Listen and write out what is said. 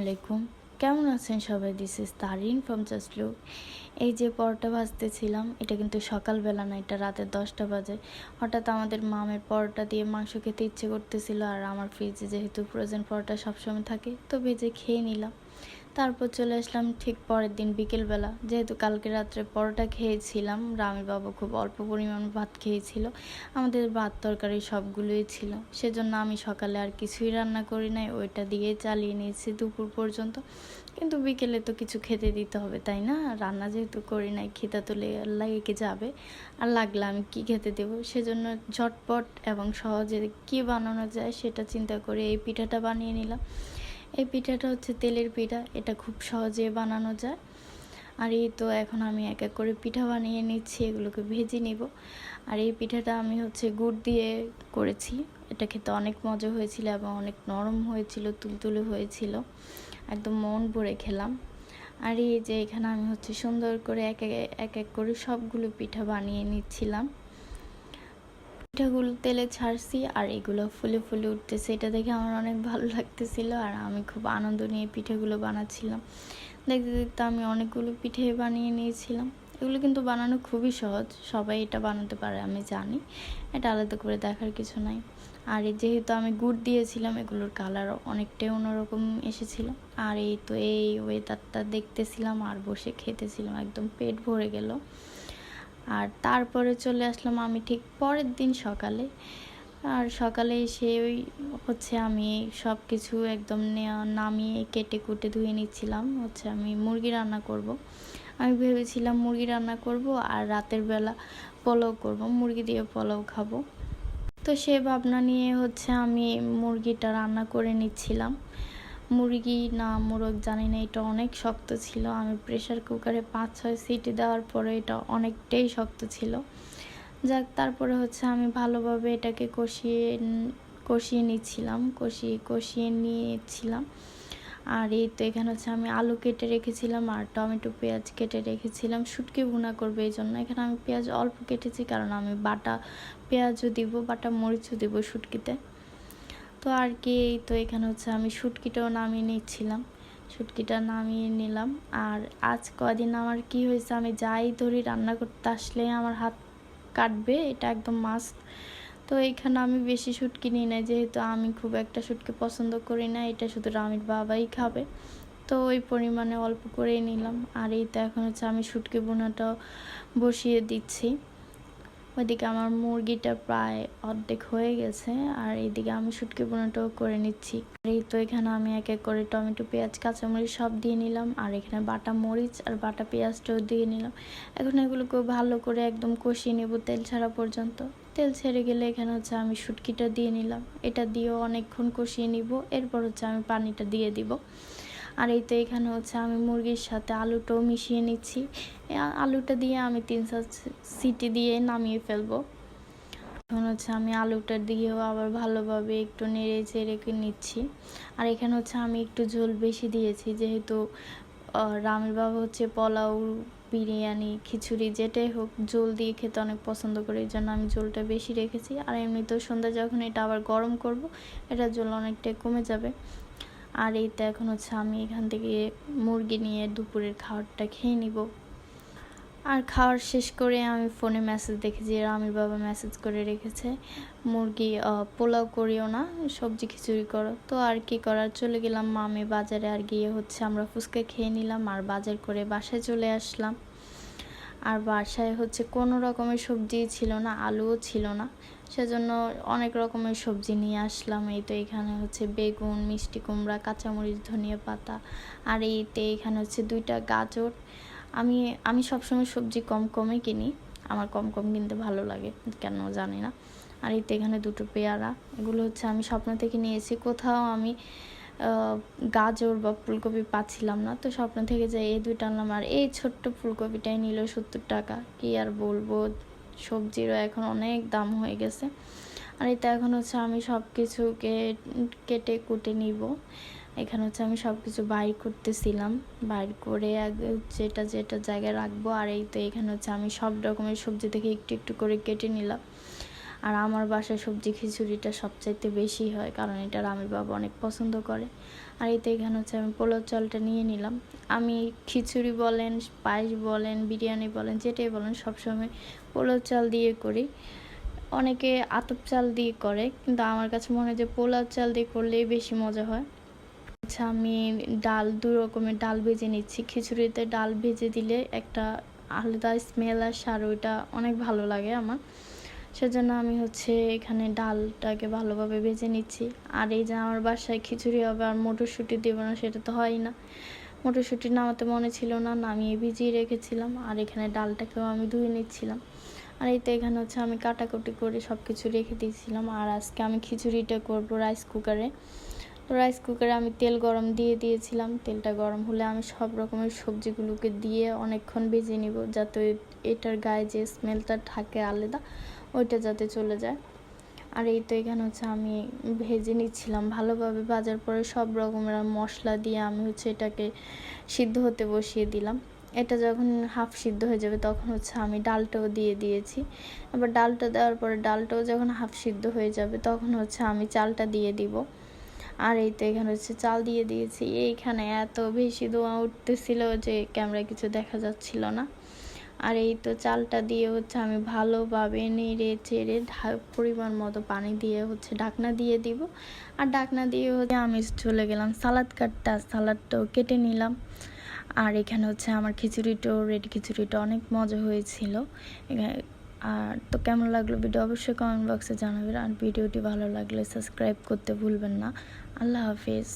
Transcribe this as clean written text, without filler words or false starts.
আলাইকুম। কেমন আছেন সবাই? This is Tarin from just look. এই যে পরোটা ভাজতেছিলাম, এটা কিন্তু সকালবেলা না, এটা রাতের 10টা বাজে। হঠাৎ আমাদের মামের পরোটা দিয়ে মাংস খেতে ইচ্ছে করতেছিল, আর আমার ফ্রিজে যেহেতু ফ্রোজেন পরোটা সবসময় থাকে, তো ভেজে খেয়ে নিলাম। তারপর চলে আসলাম ঠিক পরের দিন বিকেলবেলা, যেহেতু কালকে রাত্রে পরোটা খেয়েছিলাম, রামের বাবা খুব অল্প পরিমাণ ভাত খেয়েছিল, আমাদের ভাত তরকারি সবগুলোই ছিল, সেজন্য আমি সকালে আর কিছুই রান্না করি নাই, ওইটা দিয়ে চালিয়ে নিয়েছি দুপুর পর্যন্ত। কিন্তু বিকেলে তো কিছু খেতে দিতে হবে, তাই না? রান্না যেহেতু করি নাই, খিদা তো লেগে যাবে, আর লাগলে আমি কী খেতে দেবো, সেজন্য ঝটপট এবং সহজে কী বানানো যায় সেটা চিন্তা করে এই পিঠাটা বানিয়ে নিলাম। এই পিঠাটা হচ্ছে তেলের পিঠা, এটা খুব সহজে বানানো যায়। আর এই তো এখন আমি এক এক করে পিঠা বানিয়ে নিচ্ছি, এগুলোকে ভেজে নিব। আর এই পিঠাটা আমি হচ্ছে গুড় দিয়ে করেছি, এটা খেতে অনেক মজা হয়েছিল এবং অনেক নরম হয়েছিল, তুলতুলে হয়েছিল, একদম মন ভরে খেলাম। আর এই যে এখানে আমি হচ্ছে সুন্দর করে এক এক করে সবগুলো পিঠা বানিয়ে নিচ্ছিলাম। পিঠাগুলো তেলে ছাড়ছি আর এগুলো ফুলে ফুলে উঠতেছে, এটা দেখে আমার অনেক ভালো লাগতেছিল, আর আমি খুব আনন্দ নিয়ে পিঠেগুলো বানাচ্ছিলাম। দেখতে দেখতে আমি অনেকগুলো পিঠে বানিয়ে নিয়েছিলাম। এগুলো কিন্তু বানানো খুবই সহজ, সবাই এটা বানাতে পারে আমি জানি, এটা আলাদা করে দেখার কিছু নাই। আর যেহেতু আমি গুড় দিয়েছিলাম, এগুলোর কালার অনেকটাই অন্যরকম এসেছিল। আর এই তো এই ওয়েদারটা দেখতেছিলাম আর বসে খেতেছিলাম, একদম পেট ভরে গেল। আর তারপরে চলে আসলাম আমি ঠিক পরের দিন সকালে। আর সকালে এসে হচ্ছে আমি সব কিছু একদম নামিয়ে কেটে কুটে ধুয়ে নিচ্ছিলাম, হচ্ছে আমি মুরগি রান্না করব। আমি ভেবেছিলাম মুরগি রান্না করব আর রাতের বেলা পোলাও করব, মুরগি দিয়ে পোলাও খাবো। তো সে ভাবনা নিয়ে হচ্ছে আমি মুরগিটা রান্না করে নিচ্ছিলাম। মুরগি না মোরগ জানি না, এটা অনেক শক্ত ছিল। আমি প্রেসার কুকারে 5-6 সিটি দেওয়ার পরে এটা অনেকটাই শক্ত ছিল। যাক, তারপরে হচ্ছে আমি ভালোভাবে এটাকে কষিয়ে নিচ্ছিলাম, কষিয়ে নিয়েছিলাম। আর এই তো এখানে হচ্ছে আমি আলু কেটে রেখেছিলাম আর টমেটো পেঁয়াজ কেটে রেখেছিলাম, শুটকি ভুনা করবে এই জন্য। এখানে আমি পেঁয়াজ অল্প কেটেছি, কারণ আমি বাটা পেঁয়াজও দিব, বাটা মরিচও দিব শুটকিতে। তো আর কি, এই তো এখানে হচ্ছে আমি শুটকিটাও নামিয়ে নিচ্ছিলাম, শুটকিটা নামিয়ে নিলাম। আর আজ কদিন আমার কি হয়েছে, আমি যাই ধরি রান্না করতে আসলে আমার হাত কাটবে, এটা একদম মাস্ট। তো এইখানে আমি বেশি শুটকি নিই না, যেহেতু আমি খুব একটা শুটকি পছন্দ করি না, এটা শুধু রামির বাবাই খাবে, তো ওই পরিমাণে অল্প করেই নিলাম। আর এই তো এখন হচ্ছে আমি শুটকি ভুনাটাও বসিয়ে দিচ্ছি। ওইদিকে আমার মুরগিটা প্রায় অর্ধেক হয়ে গেছে, আর এইদিকে আমি শুটকি ভুনাটাও করে নিচ্ছি। আর এই তো এখানে আমি এক এক করে টমেটো পেঁয়াজ কাঁচামরিচ সব দিয়ে নিলাম, আর এখানে বাটা মরিচ আর বাটা পেঁয়াজটাও দিয়ে নিলাম। এখন এগুলোকে ভালো করে একদম কষিয়ে নেব তেল ছাড়া পর্যন্ত। তেল ছেড়ে গেলে এখানে হচ্ছে আমি শুটকিটা দিয়ে নিলাম, এটা দিয়েও অনেকক্ষণ কষিয়ে নিব। এরপর হচ্ছে আমি পানিটা দিয়ে দিব। আর এই তো এখানে হচ্ছে আমি মুরগির সাথে আলুটাও মিশিয়ে নিচ্ছি। আলুটা দিয়ে আমি 3-4 সিটি দিয়ে নামিয়ে ফেলবো। এখন হচ্ছে আমি আলুটা দিয়েও আবার ভালোভাবে একটু নেড়ে চেড়ে নিচ্ছি। আর এখানে হচ্ছে আমি একটু ঝোল বেশি দিয়েছি, যেহেতু রামের বাবা হচ্ছে পোলাও, বিরিয়ানি, খিচুড়ি যেটাই হোক ঝোল দিয়ে খেতে অনেক পছন্দ করে, এই জন্য আমি ঝোলটা বেশি রেখেছি। আর এমনিতেও সন্ধ্যা যখন এটা আবার গরম করব, এটা ঝোল অনেকটাই কমে যাবে। আর এই তো এখন হচ্ছে আমি এখান থেকে মুরগি নিয়ে দুপুরের খাবারটা খেয়ে নিব। আর খাওয়ার শেষ করে আমি ফোনে মেসেজ দেখেছি, রামির বাবা মেসেজ করে রেখেছে, মুরগি পোলাও করিও না, সবজি খিচুড়ি করো। তো আর কি করার, চলে গেলাম মামে বাজারে, আর গিয়ে হচ্ছে আমরা ফুচকা খেয়ে নিলাম আর বাজার করে বাসায় চলে আসলাম। আর বাসায় হচ্ছে কোনো রকমের সবজি ছিল না, আলুও ছিল না, সেজন্য অনেক রকমের সবজি নিয়ে আসলাম। এই তো এখানে হচ্ছে বেগুন, মিষ্টি কুমড়া, কাঁচামরিচ, ধনিয়া পাতা, আর এইতে এখানে হচ্ছে 2টা গাজর। আমি সবসময় সবজি কমে কিনি, আমার কম কিনতে ভালো লাগে কেন জানি না। আর এইতে এখানে 2টো পেয়ারা, এগুলো হচ্ছে আমি স্বপ্ন থেকে নিয়েছি, কোথাও আমি গাজর বা ফুলকপি পাচ্ছিলাম না, তো স্বপ্ন থেকে যাই এই 2টা আনলাম। আর এই ছোট্ট ফুলকপিটাই নিল 70 টাকা, কি আর বলবো, সবজিরও এখন অনেক দাম হয়ে গেছে। আর এতে এখন হচ্ছে আমি সব কিছুকে কেটে কুটে নিব। এখানে হচ্ছে আমি সব কিছু বাইর করতেছিলাম, বাইর করে যেটা জায়গায় রাখবো। আর এই তো এখানে হচ্ছে আমি সব রকমের সবজি থেকে একটু একটু করে কেটে নিলাম। আর আমার বাসায় সবজি খিচুড়িটা সবচাইতে বেশি হয়, কারণ এটা রামের বাবা অনেক পছন্দ করে। আর এতে এখানে হচ্ছে আমি পোলাও চালটা নিয়ে নিলাম। আমি খিচুড়ি বলেন, পায়েস বলেন, বিরিয়ানি বলেন, যেটাই বলেন সবসময় পোলাও চাল দিয়ে করি। অনেকে আতপ চাল দিয়ে করে, কিন্তু আমার কাছে মনে হয় যে পোলাও চাল দিয়ে করলেই বেশি মজা হয়। আচ্ছা, আমি ডাল 2 রকমের ডাল ভেজে নিচ্ছি। খিচুড়িতে ডাল ভেজে দিলে একটা আলাদা স্মেল আর স্বাদ, ওইটা অনেক ভালো লাগে আমার। সেজন্য আমি হচ্ছে এখানে ডালটাকে ভালোভাবে ভেজে নিচ্ছি। আর এই যে আমার বাসায় খিচুড়ি হবে আর মটরশুঁটি দেবো না, সেটা তো হয়ই না। মটরশুঁটি নামাতে মনে ছিল না, নামিয়ে ভিজিয়ে রেখেছিলাম। আর এখানে ডালটাকেও আমি ধুয়ে নিচ্ছিলাম। আর এই তো এখানে হচ্ছে আমি কাটাকুটি করে সব কিছু রেখে দিয়েছিলাম। আর আজকে আমি খিচুড়িটা করবো রাইস কুকারে। তো রাইস কুকারে আমি তেল গরম দিয়ে দিয়েছিলাম। তেলটা গরম হলে আমি সব রকমের সবজিগুলোকে দিয়ে অনেকক্ষণ ভেজে নিব, যাতে এটার গায়ে যে স্মেলটা থাকে আলাদা, ওইটা যাতে চলে যায়। আর এই তো এখানে হচ্ছে আমি ভেজে নিচ্ছিলাম ভালোভাবে। ভাজার পরে সব রকমের মশলা দিয়ে আমি হচ্ছে এটাকে সিদ্ধ হতে বসিয়ে দিলাম। এটা যখন হাফ সিদ্ধ হয়ে যাবে তখন হচ্ছে আমি ডালটাও দিয়ে দিয়েছি। এবার ডালটা দেওয়ার পরে ডালটাও যখন হাফ সিদ্ধ হয়ে যাবে তখন হচ্ছে আমি চালটা দিয়ে দিব। আর এই তো এখানে হচ্ছে চাল দিয়ে দিয়েছি। এইখানে এত বেশি ধোঁয়া উঠতেছিল যে ক্যামেরায় কিছু দেখা যাচ্ছিল না। আর এই তো চালটা দিয়ে হচ্ছে আমি ভালোভাবে নেড়ে চেড়ে পরিমাণ মতো পানি দিয়ে হচ্ছে ঢাকনা দিয়ে দিব। আর ঢাকনা দিয়ে হচ্ছে আমি চলে গেলাম সালাদ কাটতে। সালাদটাও কেটে নিলাম। আর এখানে হচ্ছে আমার খিচুড়িটাও রেডি। খিচুড়িটা অনেক মজা হয়েছিল। আর তো কেমন লাগলো ভিডিও অবশ্যই কমেন্ট বক্সে জানাবেন। আর ভিডিওটি ভালো লাগলে সাবস্ক্রাইব করতে ভুলবেন না। আল্লাহ হাফিজ।